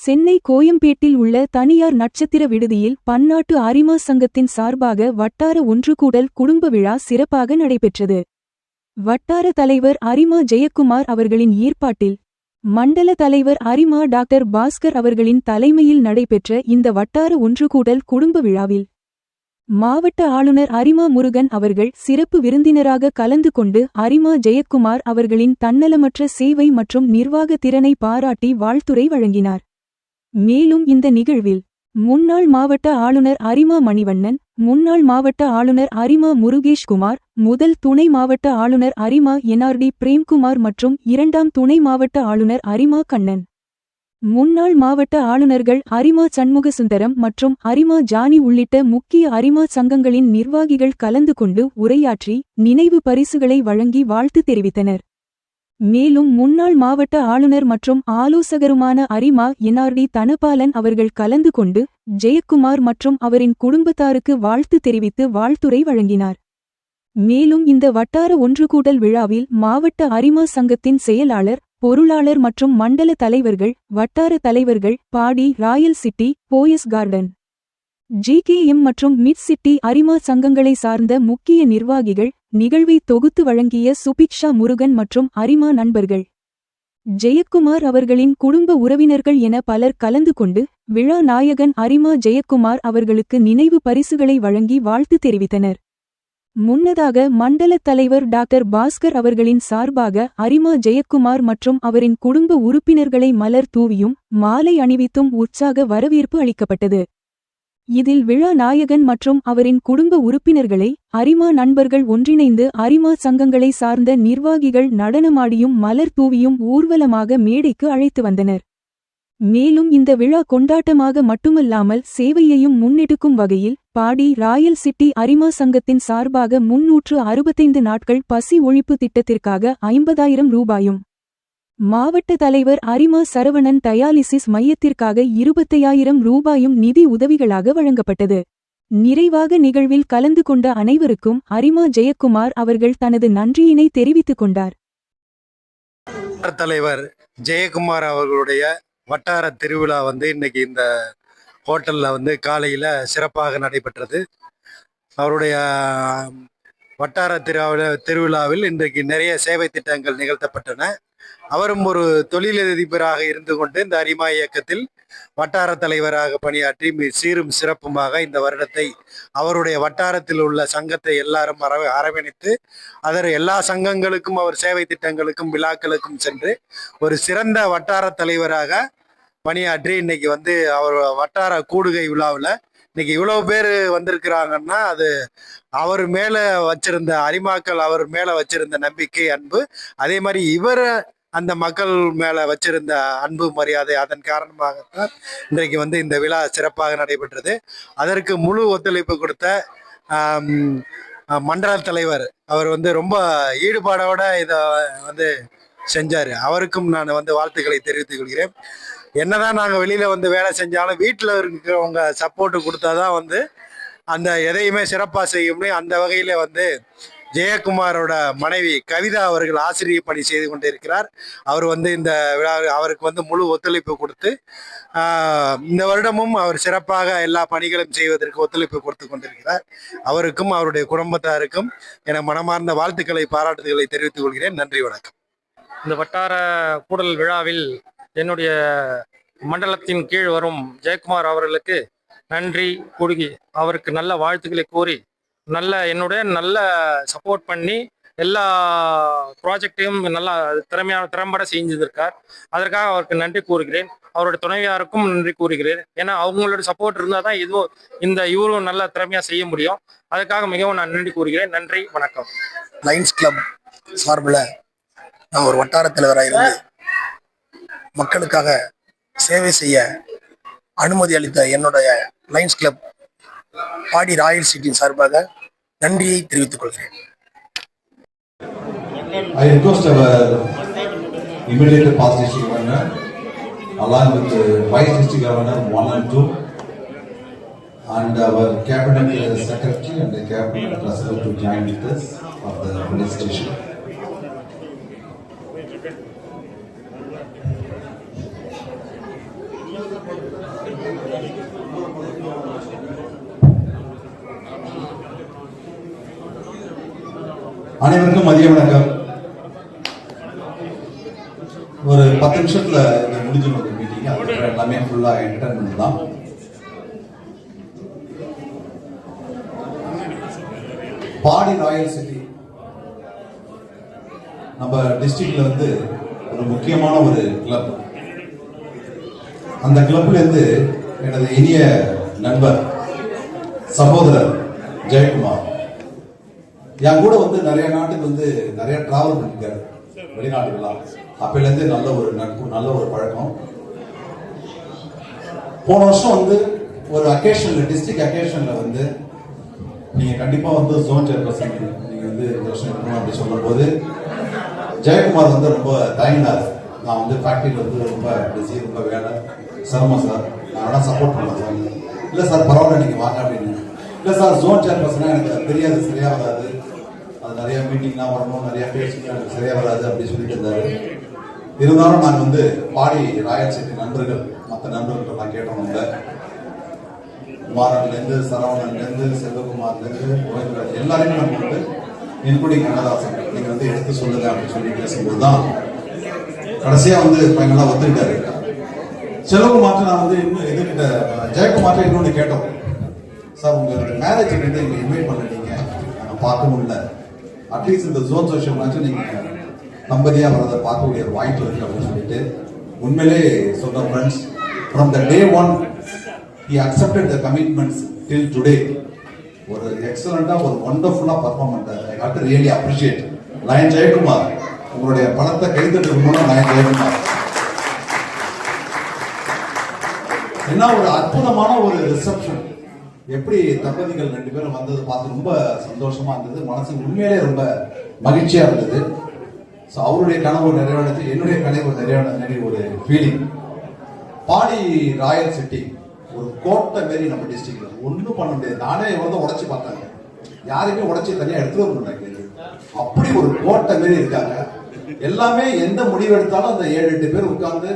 சென்னை கோயம்பேட்டில் உள்ள தனியார் நட்சத்திர விடுதியில் பன்னாட்டு அரிமா சங்கத்தின் சார்பாக வட்டார ஒன்றுகூடல் குடும்ப விழா சிறப்பாக நடைபெற்றது. வட்டார தலைவர் அரிமா ஜெயக்குமார் அவர்களின் ஏற்பாட்டில் மண்டல தலைவர் அரிமா டாக்டர் பாஸ்கர் அவர்களின் தலைமையில் நடைபெற்ற இந்த வட்டார ஒன்றுகூடல் குடும்ப விழாவில் மாவட்ட ஆளுநர் அரிமா முருகன் அவர்கள் சிறப்பு விருந்தினராக கலந்து கொண்டு அரிமா ஜெயக்குமார் அவர்களின் தன்னலமற்ற சேவை மற்றும் நிர்வாக திறனை பாராட்டி வாழ்த்துரை வழங்கினார். மேலும் இந்த நிகழ்வில் முன்னாள் மாவட்ட ஆளுநர் அரிமா மணிவண்ணன், முன்னாள் மாவட்ட ஆளுநர் அரிமா முருகேஷ்குமார், முதல் துணை மாவட்ட ஆளுநர் அரிமா NRD பிரேம்குமார் மற்றும் இரண்டாம் துணை மாவட்ட ஆளுநர் அரிமா கண்ணன், முன்னாள் மாவட்ட ஆளுநர்கள் அரிமா சண்முகசுந்தரம் மற்றும் அரிமா ஜானி உள்ளிட்ட முக்கிய அரிமா சங்கங்களின் நிர்வாகிகள் கலந்து கொண்டு உரையாற்றி நினைவு பரிசுகளை வழங்கி வாழ்த்து தெரிவித்தனர். மேலும் முன்னாள் மாவட்ட ஆளுநர் மற்றும் ஆலோசகருமான அரிமா NRD தனபாலன் அவர்கள் கலந்து கொண்டு ஜெயக்குமார் மற்றும் அவரின் குடும்பத்தாருக்கு வாழ்த்து தெரிவித்து வாழ்த்துரை வழங்கினார். மேலும் இந்த வட்டார ஒன்றுகூடல் விழாவில் மாவட்ட அரிமா சங்கத்தின் செயலாளர், பொருளாளர் மற்றும் மண்டல தலைவர்கள், வட்டார தலைவர்கள், பாடி Royal city, Poes garden, GKM மற்றும் மிட் சிட்டி அரிமா சங்கங்களை சார்ந்த முக்கிய நிர்வாகிகள், நிகழ்வை தொகுத்து வழங்கிய சுபிக்ஷா முருகன் மற்றும் அரிமா நண்பர்கள், ஜெயக்குமார் அவர்களின் குடும்ப உறவினர்கள் என பலர் கலந்து கொண்டு விழா நாயகன் அரிமா ஜெயக்குமார் அவர்களுக்கு நினைவு பரிசுகளை வழங்கி வாழ்த்து தெரிவித்தனர். முன்னதாக மண்டல தலைவர் டாக்டர் பாஸ்கர் அவர்களின் சார்பாக அரிமா ஜெயக்குமார் மற்றும் அவரின் குடும்ப உறுப்பினர்களை மலர் தூவியும் மாலை அணிவித்தும் உற்சாக வரவேற்பு அளிக்கப்பட்டது. இதில் விழா நாயகன் மற்றும் அவரின் குடும்ப உறுப்பினர்களை அரிமா நண்பர்கள் ஒன்றிணைந்து அரிமா சங்கங்களை சார்ந்த நிர்வாகிகள் நடனமாடியும் மலர் தூவியும் ஊர்வலமாக மேடைக்கு அழைத்து வந்தனர். மேலும் இந்த விழா கொண்டாட்டமாக மட்டுமல்லாமல் சேவையையும் முன்னெடுக்கும் வகையில் பாடி ராயல் சிட்டி அரிமா சங்கத்தின் சார்பாக 365 நாட்கள் பசி ஒழிப்பு திட்டத்திற்காக 50,000 ரூபாயும், மாவட்ட தலைவர் அரிமா சரவணன் டயாலிசிஸ் மையத்திற்காக 25,000 ரூபாயும் நிதி உதவிகளாக வழங்கப்பட்டது. நிறைவாக நிகழ்வில் கலந்து கொண்ட அனைவருக்கும் அரிமா ஜெயக்குமார் அவர்கள் தனது நன்றியினை தெரிவித்துக் கொண்டார். தலைவர் ஜெயக்குமார் அவர்களுடைய வட்டார திருவிழா இன்னைக்கு இந்த ஹோட்டலில் காலையில் சிறப்பாக நடைபெற்றது. அவருடைய வட்டார திருவிழாவில் இன்றைக்கு நிறைய சேவை திட்டங்கள் நிகழ்த்தப்பட்டன. அவரும் ஒரு தொழிலதிபராக இருந்து கொண்டு இந்த அரிமா இயக்கத்தில் வட்டார தலைவராக பணியாற்றி சீரும் சிறப்புமாக இந்த வருடத்தை அவருடைய வட்டாரத்தில் உள்ள சங்கத்தை எல்லாரும் அரவணைத்து எல்லா சங்கங்களுக்கும் அவர் சேவை திட்டங்களுக்கும் விழாக்களுக்கும் சென்று ஒரு சிறந்த வட்டார தலைவராக பணியாற்றி இன்னைக்கு அவர் வட்டார கூடுகை விழாவில் இன்னைக்கு இவ்வளவு பேர் வந்திருக்கிறாங்கன்னா அது அவர் மேல வச்சிருந்த அரிமாக்கள் அவர் மேல வச்சிருந்த நம்பிக்கை, அன்பு, அதே மாதிரி இவர் அந்த மக்கள் மேல வச்சிருந்த அன்பு மரியாதை, அதன் காரணமாகத்தான் இன்றைக்கு இந்த விழா சிறப்பாக நடைபெற்றது. அதற்கு முழு ஒத்துழைப்பு கொடுத்த மண்டல தலைவர் அவர் ரொம்ப ஈடுபாடோட இதை செஞ்சாரு. அவருக்கும் நான் வாழ்த்துக்களை தெரிவித்துக் கொள்கிறேன். என்னதான் நாங்கள் வெளியில வேலை செஞ்சாலும் வீட்டில் இருக்கிறவங்க சப்போர்ட் கொடுத்தாதான் அந்த எதையுமே சிறப்பாக செய்ய முடியும். அந்த வகையில ஜெயக்குமாரோட மனைவி கவிதா அவர்கள் ஆசிரியர் பணி செய்து கொண்டிருக்கிறார். அவர் இந்த விழா அவருக்கு முழு ஒத்துழைப்பு கொடுத்து இந்த வருடமும் அவர் சிறப்பாக எல்லா பணிகளும் செய்வதற்கு ஒத்துழைப்பு கொடுத்து கொண்டிருக்கிறார். அவருக்கும் அவருடைய குடும்பத்தாருக்கும் என மனமார்ந்த வாழ்த்துக்களை, பாராட்டுதல்களை தெரிவித்துக் கொள்கிறேன். நன்றி, வணக்கம். இந்த வட்டார கூடல் விழாவில் என்னுடைய மண்டலத்தின் கீழ் வரும் ஜெயக்குமார் அவர்களுக்கு நன்றி கூறி அவருக்கு நல்ல வாழ்த்துக்களை கூறி நல்ல சப்போர்ட் பண்ணி எல்லா ப்ராஜெக்டையும் நல்லா திறம்பட செஞ்சிருக்கார். அதற்காக அவருக்கு நன்றி கூறுகிறேன். அவருடைய துணைவியாருக்கும் நன்றி கூறுகிறேன். ஏன்னா அவங்களோட சப்போர்ட் இருந்தால் தான் இவரும் நல்லா திறமையாக செய்ய முடியும். அதுக்காக மிகவும் நான் நன்றி கூறுகிறேன். நன்றி, வணக்கம். லயன்ஸ் கிளப் சார்பில் நான் ஒரு வட்டார தலைவராக இருந்து மக்களுக்காக சேவை செய்ய அனுமதி அளித்த என்னுடைய லயன்ஸ் கிளப் பாடி ராயல் சிட்டியின் சார்பாக நன்றியை தெரிவித்துக் கொள்கிறேன். I request our immediate past district governor along with the vice district governor 1 and 2 and our cabinet secretary and the cabinet president to join with us for the felicitation. அனைவருக்கும் மதிய வணக்கம். ஒரு 10 நிமிஷத்துல இங்க முடிஞ்சிடும் மீட்டிங். அதுக்கப்புறம் எல்லாமே ஃபுல்லா என்டர்டைன்மெண்ட் தான். பாடி ராயல் சிட்டி நம்ம டிஸ்ட்ரிக்ட்ல வந்து ஒரு முக்கியமான ஒரு கிளப். அந்த கிளப்ல இருந்து எனது இனிய நண்பர் சகோதரர் ஜெயக்குமார் என் கூட வந்து நிறைய நாட்டுக்கு வந்து நிறைய டிராவல் பண்ணிருக்காரு, வெளிநாட்டுக்கெல்லாம். அப்பையில இருந்து நல்ல ஒரு நட்பு, நல்ல ஒரு பழக்கம். போன வருஷம் வந்து ஒரு அக்கேஷன்ல, டிஸ்ட்ரிக்ட் அக்கேஷன்ல வந்து நீங்க கண்டிப்பா வந்து ஜோன் சேர்பர்சன் நீங்க வந்து இந்த வருஷம் இருக்கணும் அப்படி சொல்லும் போது ஜெயக்குமார் வந்து ரொம்ப தயங்கினார். நான் வந்து ஃபேக்டரியில் வந்து ரொம்ப பிஸி, ரொம்ப வேலை சிரமம் சார், நான் வேணா சப்போர்ட் பண்ணலாம் சார். இல்லை சார் பரவாயில்ல நீங்க வாங்க அப்படின்னு. இல்லை சார் ஜோன் சேர்பர்சனா எனக்கு தெரியாது, சரியா வராது, அது நிறைய மீட்டிங்லாம் வரணும், நிறைய பேசுங்க, எனக்கு சரியா வராது அப்படி சொல்லிட்டு இருந்தாரு. இருந்தாலும் நாங்கள் வந்து பாடி ராயல் சிட்டி நண்பர்கள், மற்ற நண்பர்கள் நான் கேட்டோம். இந்த குமாரன்லேருந்து, சரவணன்லேருந்து, செல்வகுமார்லேருந்து, கோவிந்தராஜ் எல்லாரையுமே நம்ம வந்து இன்க்ளூடிங் கண்ணதாசன் நீங்க வந்து எடுத்து சொல்லுங்க அப்படின்னு சொல்லி பேசும்போது தான் கடைசியா வந்து பையனெல்லாம் ஒத்துக்கிட்டாரு. செல்வகுமார்ட்ட நான் வந்து இன்னும் எதுக்கிட்ட ஜெயக்குமார்ட்ட இன்னொன்று கேட்டோம். சார் உங்க மேரேஜுக்கு வந்து எங்க இன்வைட் பண்ணிட்டீங்க, நாங்கள் பார்க்க முடியல, அட்லீஸ்ட் இந்த ஜோன் சோஷியல் நீங்க தம்பதியா வரதை பார்க்கக்கூடிய ஒரு வாய்ப்பு இருக்கு அப்படின்னு சொல்லிட்டு உண்மையிலே சொல்ற friends, from the day one he accepted the commitments till today. ஒரு எக்ஸலண்டா, ஒரு ஒண்டர்ஃபுல்லா பர்ஃபார்ம் பண்ணாரு. I have to really appreciate lion Jayakumar. உங்களுடைய பணத்தை கைதட்டு மூலம் லயன் ஜெயக்குமார் என்ன ஒரு அற்புதமான ஒரு ரிசப்ஷன். எப்படி தம்பதிகள் 2 பேரும் வந்தது பார்த்து ரொம்ப சந்தோஷமா இருந்தது, மனசு உண்மையிலே ரொம்ப மகிழ்ச்சியா இருந்தது. ஸோ அவருடைய கனவு நிறைவேறது, என்னுடைய கனவு நிறைவேற ஒரு ஃபீலிங். பாடி ராயல் சிட்டி ஒரு கோட்டை மாரி நம்ம டிஸ்ட்ரிக்ட்ல ஒன்றும் பண்ண முடியாது. நானே எவ்வளோ உடைச்சு பார்த்தாங்க, யாருமே உடைச்சி தனியாக எடுத்துட்டு வரணும். அப்படி ஒரு கோட்டை மாரி இருக்காங்க. எல்லாமே எந்த முடிவு எடுத்தாலும் அந்த 7-8 பேர் உட்கார்ந்து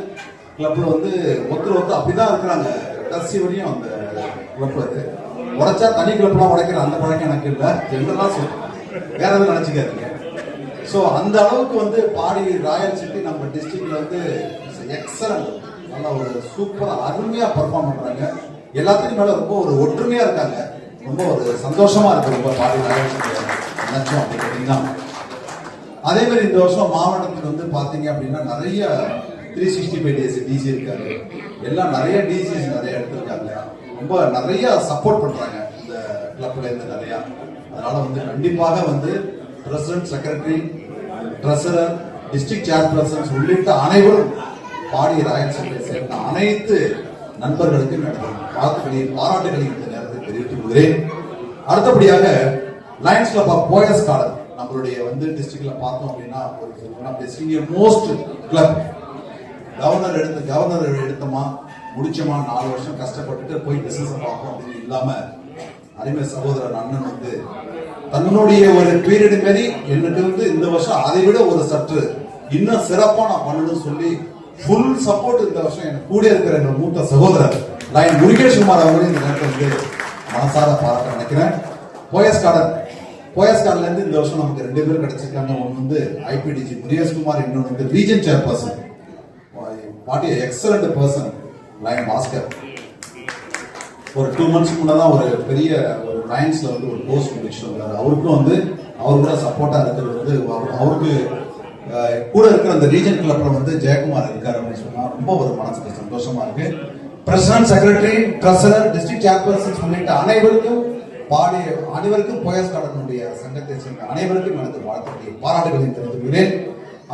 கிளப்ல வந்து ஒருத்தர் அப்படிதான் இருக்கிறாங்க. கடைசி வரையும் அந்த கிளப்ல உடைச்சா தனி கிளப்லாம் உடைக்கிற அந்த பழக்கம் எனக்கு இல்லை. ஜெனரலா சொல்றேன், வேற எதுவும் நினைச்சுக்காதீங்க. ஸோ அந்த அளவுக்கு வந்து பாடி ராயல் சிட்டி நம்ம டிஸ்ட்ரிக்ட்ல வந்து எக்ஸலண்ட், நல்லா ஒரு சூப்பரா அருமையா பெர்ஃபார்ம் பண்றாங்க. எல்லாத்துக்கும் மேல ரொம்ப ஒரு ஒற்றுமையா இருக்காங்க. ரொம்ப ஒரு சந்தோஷமா இருக்கு. ரொம்ப பாடி ராயல் சிட்டி நினைச்சோம் அப்படி கேட்டீங்கன்னா. அதே மாதிரி இந்த வருஷம் மாவட்டத்துக்கு வந்து பாத்தீங்க அப்படின்னா நிறைய 365 days டிசி இருக்காரு. எல்லாம் நிறைய டிசிஸ் நிறைய எடுத்திருக்காங்க. ரொம்ப நிறைய சப்போர்ட் பண்றாங்க இந்த கிளப்ல இருந்து நிறைய. அதனால வந்து கண்டிப்பாக வந்து president, secretary, treasurer, district chairpersons உள்ளிட்ட அனைவரும் பாடி ராயல் சிட்டியை சேர்ந்த அனைத்து நண்பர்களுக்கும் வாழ்த்துக்களையும் பாராட்டுகளையும் இந்த நேரத்தில் தெரிவித்துக் கொள்கிறேன். அடுத்தபடியாக lions club of Poes Garden நம்மளுடைய வந்து டிஸ்ட்ரிக்ட்ல பார்த்தோம் அப்படின்னா ஒரு சீனியர் மோஸ்ட் கிளப். கவர்னர் எடுத்தோமா முடிச்சோமா 4 வருஷம் கஷ்டப்பட்டுட்டு போய் பிசினஸ் பார்ப்போம் அப்படின்னு இல்லாம அருமை சகோதரர் அண்ணன் வந்து தன்னுடைய ஒரு பீரியட் மாரி எனக்கு வந்து இந்த வருஷம் அதை விட ஒரு சற்று இன்னும் சிறப்பா நான் பண்ணணும்னு சொல்லி ஃபுல் சப்போர்ட் இந்த வருஷம் எனக்கு கூட இருக்கிற எங்கள் மூத்த சகோதரர் லயன் முருகேஷ்குமார் அவர்களையும் இந்த நேரத்தில் வந்து மனசார பாராட்ட நினைக்கிறேன். போயஸ் கார்டன்ல இருந்து இந்த வருஷம் நமக்கு 2 பேர் கிடைச்சிருக்காங்க. ஒன்று வந்து ஐபிடிஜி முருகேஷ்குமார், இன்னொன்று வந்து region chairperson, what a excellent person lion Bhaskar. ஒரு 2 months முன்னதான் ஒரு பெரிய ஒரு லயன்ஸ்ல வந்து ஒரு போஸ்ட் முடிச்சுட்டு வந்தாரு. அவருக்கும் வந்து அவர் கூட சப்போர்ட்டா இருக்கிறது வந்து அவருக்கு கூட இருக்கிற அந்த ரீஜன் கிளப்ல வந்து ஜெயக்குமார் இருக்காரு அப்படின்னு சொன்னா ரொம்ப ஒரு மனசுக்கு சந்தோஷமா இருக்கு. President, secretary, treasurer, district chairpersons உள்ளிட்ட அனைவருக்கும் போயஸ் கார்டனுடைய சங்கத்தை சேர்ந்த அனைவருக்கும் எனது வாழ்த்துக்களை பாராட்டுகளையும் தெரிவித்துக்கிறேன்.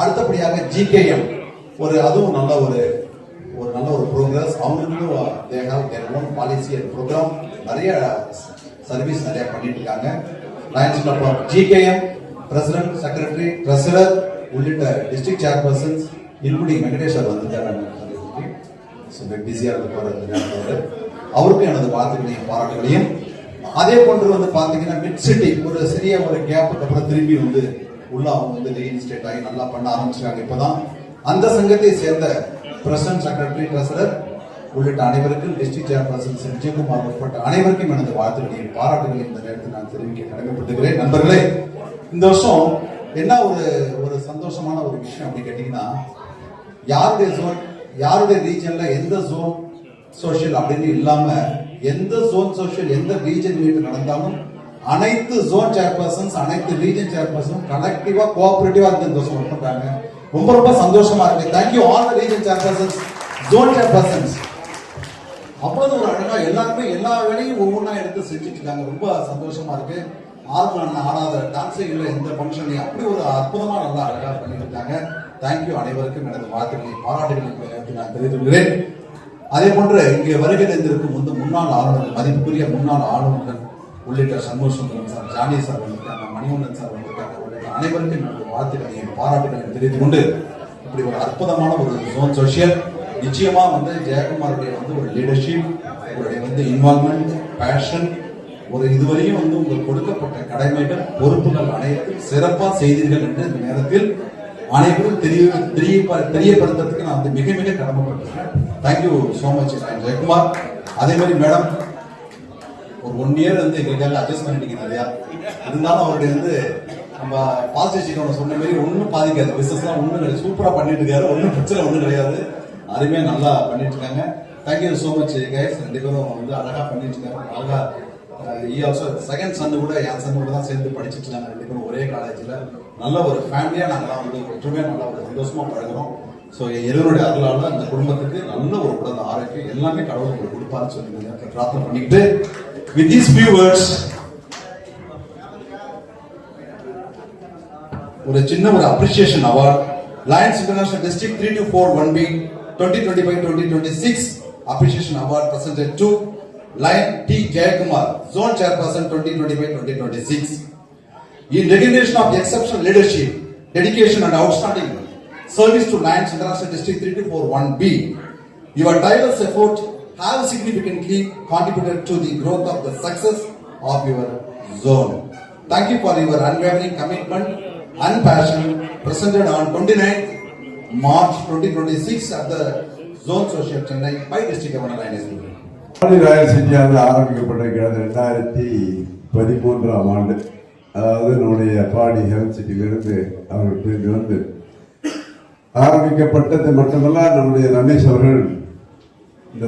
அடுத்தபடியாக ஜிகேஎம் அதுவும் நல்ல ஒரு ப்ரோக்ரஸ். அவங்களுக்கும் பாலிசி அண்ட் ப்ரோக்ராம் நிறைய சர்வீஸ் நிறைய பண்ணிட்டு இருக்காங்க. Lions club of GKM president, secretary, treasurer உள்ளிட்ட டிஸ்ட்ரிக்ட் சேர்பர்சன்ஸ் இன்க்ளூடிங் வெங்கடேஸ்வர் வந்துட்டார். பிஸியா இருப்பாரு, அவருக்கும் எனது வாழ்த்துக்களையும் பாராட்டுகளையும். அதே போன்று வந்து பாத்தீங்கன்னா மிட் சிட்டி ஒரு சிறிய ஒரு கேப்புக்கு அப்புறம் திரும்பி வந்து உள்ள அவங்க வந்து ரீஇன்ஸ்டேட் ஆகி நல்லா பண்ண ஆரம்பிச்சிருக்காங்க. இப்பதான் அந்த சங்கத்தை சேர்ந்த பிரசிடென்ட், செக்ரட்டரி, ட்ரெஸரர் உள்ளிட்ட அனைவருக்கும், டிஸ்ட்ரிக்ட் சேர்பர்சன்ஸ் விஜயகுமார் உட்பட்ட அனைவருக்கும் எனது வாழ்த்துக்களையும் பாராட்டுகளையும் இந்த நேரத்தில் நான் தெரிவிக்க கடமைப்பட்டுகிறேன். நண்பர்களே, இந்த வருஷம் என்ன ஒரு ஒரு சந்தோஷமான ஒரு விஷயம் அப்படி கேட்டீங்கன்னா, யாருடைய ஜோன், யாருடைய ரீஜன்ல எந்த ஜோன் சோஷியல் அப்படின்னு இல்லாம எந்த ஜோன் சோஷியல் எந்த ரீஜன் மீட் நடந்தாலும் அனைத்து ஜோன் சேர்பர்சன்ஸ் அனைத்து ரீஜன் சேர்பர்சனும் கலெக்டிவா கோஆபரேட்டிவா இந்த வருஷம் ஒர்க் பண்றாங்க. ரொம்ப ரொம்ப சந்தோஷமா இருக்கு. Thank you all the region chairpersons, zone chairpersons. அவ்வளவு ஒரு அழகா எல்லாருமே எல்லா வேலையும் ஒவ்வொன்றா எடுத்து செஞ்சுட்டு இருக்காங்க. ரொம்ப சந்தோஷமா இருக்கு. ஆடாத டான்ஸே இல்லை எந்த ஃபங்க்ஷனையும் அப்படி ஒரு அற்புதமா நல்லா அழகா பண்ணிட்டு இருக்காங்க. தேங்க்யூ. அனைவருக்கும் எனது வாழ்த்துக்களை பாராட்டுகளை நான் தெரிவித்துள்ளேன். அதே போன்று இங்கே வருகை தந்திருக்கும் முன்னாள் ஆளுநர், மதிப்புக்குரிய முன்னாள் ஆளுநர்கள் உள்ளிட்ட சண்முகசுந்தரம் சார், ஜானி சார் வந்திருக்காங்க, மணிவண்ணன் சார் வந்திருக்காங்க, உள்ளிட்ட அனைவருக்கும் என்னுடைய வாழ்த்துக்களையும் பாராட்டுகளையும் தெரிவித்துக் கொண்டு இப்படி ஒரு அற்புதமான ஒரு ஜோன் சோஷியல் நிச்சயமா ஜெயக்குமாருடைய ஒரு லீடர்ஷிப், உங்களுடைய இன்வால்மெண்ட், பேஷன், ஒரு இதுவரையும் உங்களுக்கு கொடுக்கப்பட்ட கடமைகள் பொறுப்புகள் அனைத்தும் சிறப்பா செய்தீர்கள் என்று இந்த நேரத்தில் அனைவரும் தெரியப்படுத்துறதுக்கு நான் மிக மிக கடமைப்பட்டிருக்கேன். Thank you so much Jayakumar. அதே மாதிரி மேடம் ஒரு 1 இயர் எங்களுக்காக அட்ஜஸ்ட் பண்ணிட்டீங்க நிறையா. இருந்தாலும் அவருடைய நம்ம பாசிட்டிவ் சொன்ன மாதிரி ஒன்றும் பாதிக்காது. பிசினஸ் எல்லாம் ஒன்றும் கிடையாது, சூப்பரா பண்ணிட்டு இருக்காரு. ஒன்றும் பிரச்சனை ஒன்றும் கிடையாது. அருமையா நல்லா பண்ணிட்டு இருக்காங்க. Thank you so much guys. 2 பேரும் அழகா பண்ணிட்டு இருக்காங்க. அழகா செகண்ட் சன்னு கூட என் சன்னு கூட தான் சேர்ந்து படிச்சுட்டு இருக்காங்க. 2 பேரும் ஒரே காலேஜ்ல நல்ல ஒரு ஃபேமிலியா நாங்களாம் ஒற்றுமையா நல்லா ஒரு சந்தோஷமா பழகிறோம். ஸோ எல்லோருடைய அருளால அந்த குடும்பத்துக்கு நல்ல ஒரு உடல் ஆரோக்கியம் எல்லாமே கடவுள் உங்களுக்கு கொடுப்பாருன்னு சொல்லி பிரார்த்தனை பண்ணிக்கிட்டு with these few words ஒரு சின்ன ஒரு appreciation award Lions international district 3241B 2025-2026 appreciation award presented to Lion T. Jayakumar, Zone Chairperson 2025-2026. In recognition of exceptional leadership, dedication and outstanding service to Lions International District 3241B, your tireless effort have significantly contributed to the growth of the success of your zone. Thank you for your unwavering commitment and passion presented on 29th March 2026 at the Zone Social Chennai by District Governor Lion. Royal சிட்டியானது ஆரம்பிக்கப்பட்டிருக்கிறது 2013ஆம் ஆண்டு. அதாவது நம்முடைய body health சிட்டியிலிருந்து அவர்கள் பிரிந்து வந்து ஆரம்பிக்கப்பட்டது மட்டுமல்ல, நம்முடைய ரமேஷ் அவர்கள் இந்த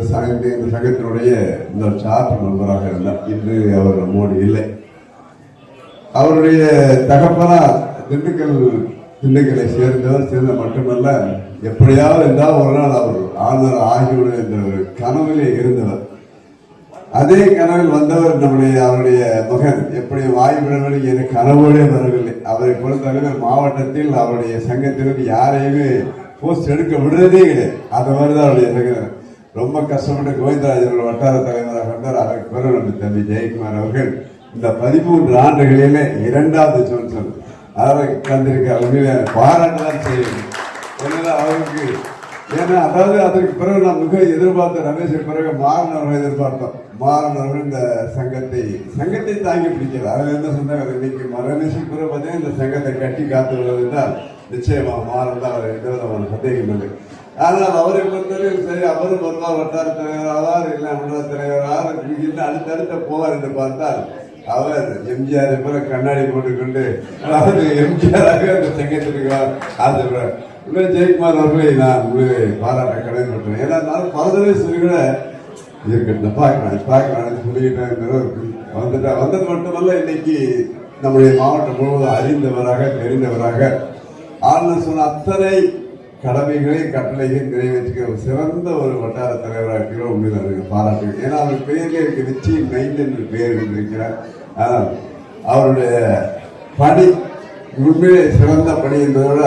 சங்கத்தினுடைய இந்த சார்ட்டர் மெம்பராக இருந்தார். இன்று அவர் நம்மோடு இல்லை. அவருடைய தகப்பனார் திண்டுக்கலை சேர்ந்த மட்டுமல்ல, எப்படியாவது என்றால் ஒரு நாள் அவர் ஆளுநர் ஆகியோடு என்ற கனவிலே இருந்தவர். அதே கனவில் வந்தவர் அவருடைய மகன். எப்படி வாய்விடவில்லை என கனவோடே வரவில்லை. அவரை பொறுத்தவரை மாவட்டத்தில் அவருடைய சங்கத்தினர் யாரையுமே போஸ்ட் எடுக்க விடுறதே கிடையாது. அது மாதிரிதான் அவருடைய சங்கம். ரொம்ப கஷ்டப்பட்டு கோவிந்தராஜ் அவர்கள் வட்டார தலைவராக வந்தார். அதற்கு பிறகு நம்ம தம்பி ஜெயக்குமார் அவர்கள் இந்த 13 ஆண்டுகளிலே 2வது ஜோன்சன் அவரை தந்திருக்க பாராட்டுதான் செய்யணும். அவருக்கு ஏன்னா அதாவது அதற்கு பிறகு நாம் மிக எதிர்பார்த்த ரமேஷுக்கு பிறகு மாறனவர்கள் எதிர்பார்த்தோம். மாறனவர்கள் இந்த சங்கத்தை தாங்கி பிடிக்கிறார். அதுல என்ன சொன்னாங்க, இன்னைக்கு ரமேஷுக்கு பிறகு பார்த்தீங்கன்னா இந்த சங்கத்தை கட்டி காத்து வருவது என்றால் நிச்சயமா மாறன் தான் அவர் எந்த விதமான சந்தேகம் இல்லை. ஆனால் அவரை பொறுத்தவரை சரி அவரும் வருவார், வட்டார தலைவர் ஆவார், இல்லை மண்டல தலைவர் ஆவார், அடுத்தடுத்த போவார் என்று பார்த்தால் அவர் எம்ஜிஆர் போல கண்ணாடி போட்டுக்கொண்டு அதாவது எம்ஜிஆராக அந்த சங்கத்திற்கு ஆசைப்படுறார். ஜெயக்குமார் அவர்களை நான் பாராட்ட கடமைப்பட்டேன். ஏன்னா நான் பலதடவை சொல்லிக்கூட இருக்கட்டும் பார்க்கலாம் சொல்லிக்கிட்டேன் வந்தது மட்டுமல்ல, இன்னைக்கு நம்முடைய மாவட்டம் முழுவதும் அறிந்தவராக தெரிந்தவராக ஆளுநர் சொன்ன அத்தனை கடமைகளை கட்டளைகள் நிறைவேற்றிக்க சிறந்த ஒரு வட்டார தலைவராக உண்மையில் பாராட்டுகிறேன். ஏன்னா அவர் பெயரில் இருக்க நிச்சயம் 9 என்று பெயர் கொண்டிருக்கிறார். ஆனால் அவருடைய பணி உண்மையிலே சிறந்த பணி என்பதோட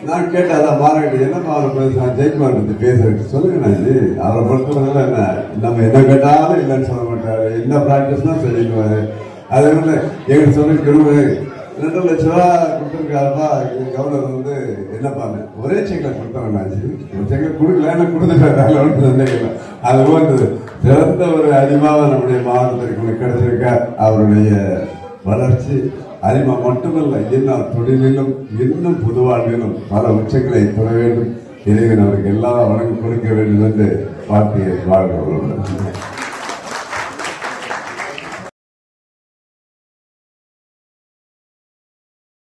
நான் கேட்டேன், அதான் மாறாட்டு என்னப்பா அவர் நான் ஜெயக்குமார் வந்து பேசுறேன் சொல்லுங்க. நான் அவரை பொறுத்தவரை என்ன நம்ம என்ன கேட்டாலும் இல்லைன்னு சொல்ல மாட்டாரு, என்ன ப்ராக்டிஸ் தான் சொல்லிடுவாரு. அதே மாதிரி எங்களுக்கு சொல்லி 2 லட்சம் ரூபா கொடுத்துருக்காருப்பா கவர்னர் வந்து என்னப்பா ஒரே செக்ல கொடுத்தாங்க. ஒரு செக்ல கொடுக்கல கொடுத்துட்டாங்க. அது போன்றது சிறந்த ஒரு அறிவாக நம்முடைய மாவட்டத்திற்கு கிடைச்சிருக்க. அவருடைய வளர்ச்சி அறிமா மட்டுமல்ல, இன்னும் தொழிலிலும் இன்னும் புது வாழ்விலும் பல உச்சங்களை பெற வேண்டும். இறைவன் அவருக்கு எல்லா வழங்கும் கொடுக்க வேண்டும் என்று வாழ்க்கையை வாழ்க்கை